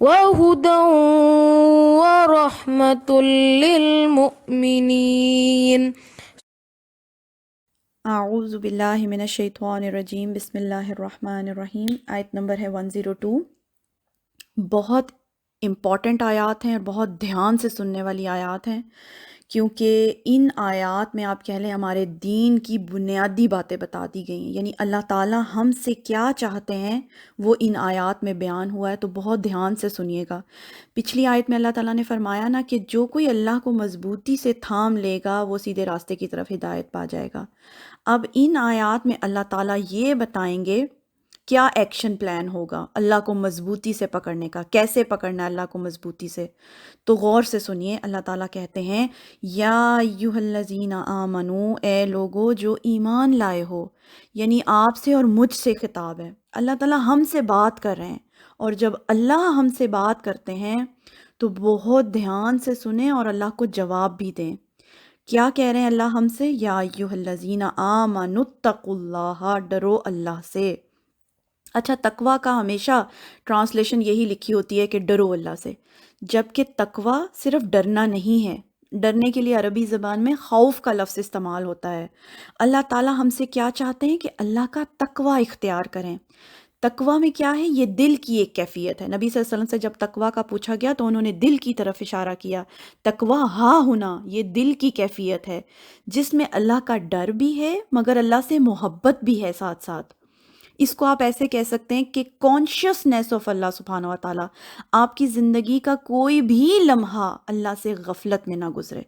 وهدى ورحمة للمؤمنين. اعوذ باللہ من الشیطان الرجیم، بسم اللہ الرحمن الرحیم۔ آیت نمبر ہے 102۔ بہت امپورٹنٹ آیات ہیں اور بہت دھیان سے سننے والی آیات ہیں، کیونکہ ان آیات میں آپ کہہ لیں ہمارے دین کی بنیادی باتیں بتا دی گئی ہیں، یعنی اللہ تعالیٰ ہم سے کیا چاہتے ہیں وہ ان آیات میں بیان ہوا ہے، تو بہت دھیان سے سنیے گا۔ پچھلی آیت میں اللہ تعالیٰ نے فرمایا نا کہ جو کوئی اللہ کو مضبوطی سے تھام لے گا وہ سیدھے راستے کی طرف ہدایت پا جائے گا۔ اب ان آیات میں اللہ تعالیٰ یہ بتائیں گے کیا ایکشن پلان ہوگا اللہ کو مضبوطی سے پکڑنے کا، کیسے پکڑنا ہے اللہ کو مضبوطی سے۔ تو غور سے سنیے، اللہ تعالیٰ کہتے ہیں یا ایھا الذین آمنو، اے لوگو جو ایمان لائے ہو، یعنی آپ سے اور مجھ سے خطاب ہے۔ اللہ تعالیٰ ہم سے بات کر رہے ہیں، اور جب اللہ ہم سے بات کرتے ہیں تو بہت دھیان سے سنیں اور اللہ کو جواب بھی دیں۔ کیا کہہ رہے ہیں اللہ ہم سے؟ یا ایھا الذین آمنوا اتقوا اللہ، ڈرو اللہ سے۔ اچھا، تقوی کا ہمیشہ ٹرانسلیشن یہی لکھی ہوتی ہے کہ ڈرو اللہ سے، جبکہ تقوی صرف ڈرنا نہیں ہے۔ ڈرنے کے لیے عربی زبان میں خوف کا لفظ استعمال ہوتا ہے۔ اللہ تعالیٰ ہم سے کیا چاہتے ہیں کہ اللہ کا تقوی اختیار کریں۔ تقوی میں کیا ہے؟ یہ دل کی ایک کیفیت ہے۔ نبی صلی اللہ علیہ وسلم سے جب تقوی کا پوچھا گیا تو انہوں نے دل کی طرف اشارہ کیا۔ تقوی ہا ہونا، یہ دل کی کیفیت ہے جس میں اللہ کا ڈر بھی ہے مگر اللہ سے محبت بھی ہے ساتھ ساتھ۔ اس کو آپ ایسے کہہ سکتے ہیں کہ کانشیسنیس آف اللہ سبحانہ و تعالیٰ، آپ کی زندگی کا کوئی بھی لمحہ اللہ سے غفلت میں نہ گزرے،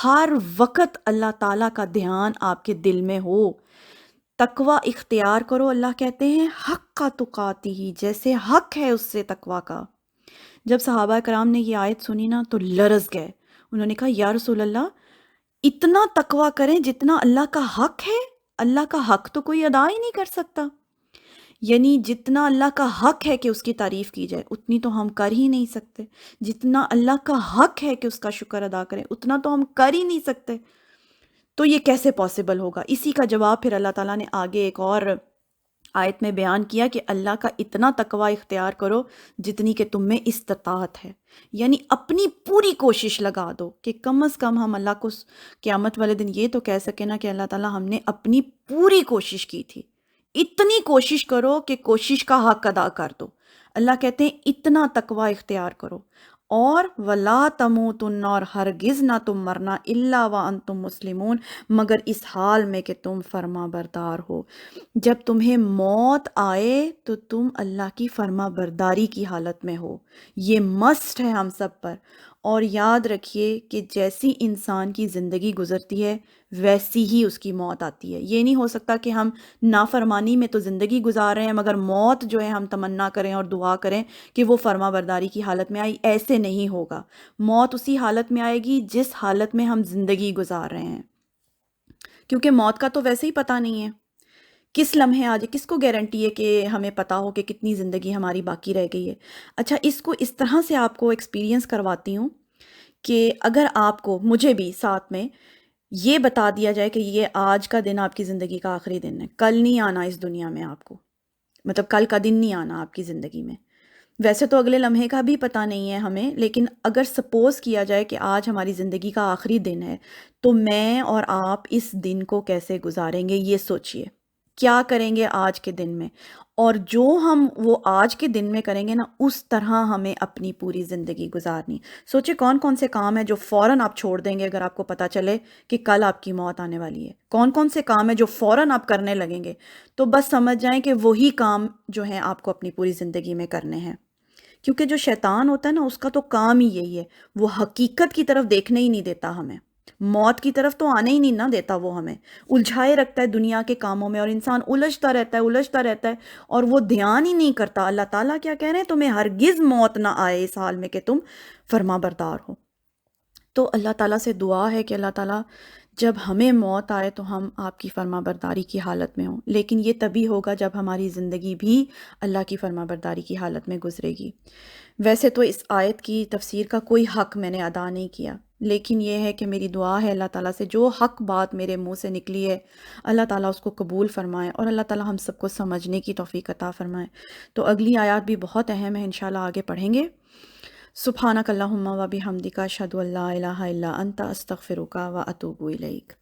ہر وقت اللہ تعالیٰ کا دھیان آپ کے دل میں ہو۔ تقوی اختیار کرو، اللہ کہتے ہیں حق کا تقاتی ہی، جیسے حق ہے اس سے تقوی کا۔ جب صحابہ کرام نے یہ آیت سنی نا تو لرز گئے، انہوں نے کہا یا رسول اللہ اتنا تقوی کریں جتنا اللہ کا حق ہے؟ اللہ کا حق تو کوئی ادا ہی نہیں کر سکتا، یعنی جتنا اللہ کا حق ہے کہ اس کی تعریف کی جائے اتنی تو ہم کر ہی نہیں سکتے، جتنا اللہ کا حق ہے کہ اس کا شکر ادا کریں اتنا تو ہم کر ہی نہیں سکتے، تو یہ کیسے پاسبل ہوگا؟ اسی کا جواب پھر اللہ تعالیٰ نے آگے ایک اور آیت میں بیان کیا کہ اللہ کا اتنا تقوی اختیار کرو جتنی کہ تم میں استطاعت ہے، یعنی اپنی پوری کوشش لگا دو کہ کم از کم ہم اللہ کو قیامت والے دن یہ تو کہہ سکیں نا کہ اللہ تعالیٰ ہم نے اپنی پوری کوشش کی تھی۔ اتنی کوشش کرو کہ کوشش کا حق ادا کر دو۔ اللہ کہتے ہیں اتنا تقوی اختیار کرو، اور وَلَا تَمُوتُنَّ، اور ہرگز نہ تم مرنا، إِلَّا وَأَنْتُمْ مُسْلِمُونَ، مگر اس حال میں کہ تم فرما بردار ہو۔ جب تمہیں موت آئے تو تم اللہ کی فرما برداری کی حالت میں ہو، یہ مسٹ ہے ہم سب پر۔ اور یاد رکھیے کہ جیسی انسان کی زندگی گزرتی ہے ویسی ہی اس کی موت آتی ہے۔ یہ نہیں ہو سکتا کہ ہم نافرمانی میں تو زندگی گزار رہے ہیں مگر موت جو ہے ہم تمنا کریں اور دعا کریں کہ وہ فرما برداری کی حالت میں آئی، ایسے نہیں ہوگا۔ موت اسی حالت میں آئے گی جس حالت میں ہم زندگی گزار رہے ہیں، کیونکہ موت کا تو ویسے ہی پتہ نہیں ہے کس لمحے آ جائے، کس کو گارنٹی ہے کہ ہمیں پتہ ہو کہ کتنی زندگی ہماری باقی رہ گئی ہے۔ اچھا، اس کو اس طرح سے آپ کو ایکسپیرینس کرواتی ہوں کہ اگر آپ کو، مجھے بھی ساتھ میں یہ بتا دیا جائے کہ یہ آج کا دن آپ کی زندگی کا آخری دن ہے، کل نہیں آنا اس دنیا میں آپ کو، مطلب کل کا دن نہیں آنا آپ کی زندگی میں، ویسے تو اگلے لمحے کا بھی پتہ نہیں ہے ہمیں، لیکن اگر سپوز کیا جائے کہ آج ہماری زندگی کا آخری دن ہے تو میں اور آپ اس دن کو کیسے گزاریں گے؟ یہ سوچئے کیا کریں گے آج کے دن میں، اور جو ہم وہ آج کے دن میں کریں گے نا اس طرح ہمیں اپنی پوری زندگی گزارنی۔ سوچے کون کون سے کام ہیں جو فوراً آپ چھوڑ دیں گے اگر آپ کو پتہ چلے کہ کل آپ کی موت آنے والی ہے؟ کون کون سے کام ہیں جو فوراً آپ کرنے لگیں گے؟ تو بس سمجھ جائیں کہ وہی کام جو ہیں آپ کو اپنی پوری زندگی میں کرنے ہیں، کیونکہ جو شیطان ہوتا ہے نا اس کا تو کام ہی یہی ہے، وہ حقیقت کی طرف دیکھنے ہی نہیں دیتا ہمیں، موت کی طرف تو آنے ہی نہیں نہ دیتا، وہ ہمیں الجھائے رکھتا ہے دنیا کے کاموں میں، اور انسان الجھتا رہتا ہے اور وہ دھیان ہی نہیں کرتا۔ اللہ تعالیٰ کیا کہہ رہے ہیں؟ تمہیں ہرگز موت نہ آئے اس حال میں کہ تم فرما بردار ہو۔ تو اللہ تعالیٰ سے دعا ہے کہ اللہ تعالیٰ جب ہمیں موت آئے تو ہم آپ کی فرما برداری کی حالت میں ہوں، لیکن یہ تبھی ہوگا جب ہماری زندگی بھی اللہ کی فرما برداری کی حالت میں گزرے گی۔ ویسے تو اس آیت کی تفسیر کا کوئی حق میں نے ادا نہیں کیا، لیکن یہ ہے کہ میری دعا ہے اللہ تعالیٰ سے جو حق بات میرے منہ سے نکلی ہے اللہ تعالیٰ اس کو قبول فرمائے، اور اللہ تعالیٰ ہم سب کو سمجھنے کی توفیق عطا فرمائے۔ تو اگلی آیات بھی بہت اہم ہے، انشاءاللہ آگے پڑھیں گے۔ سبحانک اللہم و بحمدک اشہد ان لا الہ الا انت استغفرک و اتوب الیک۔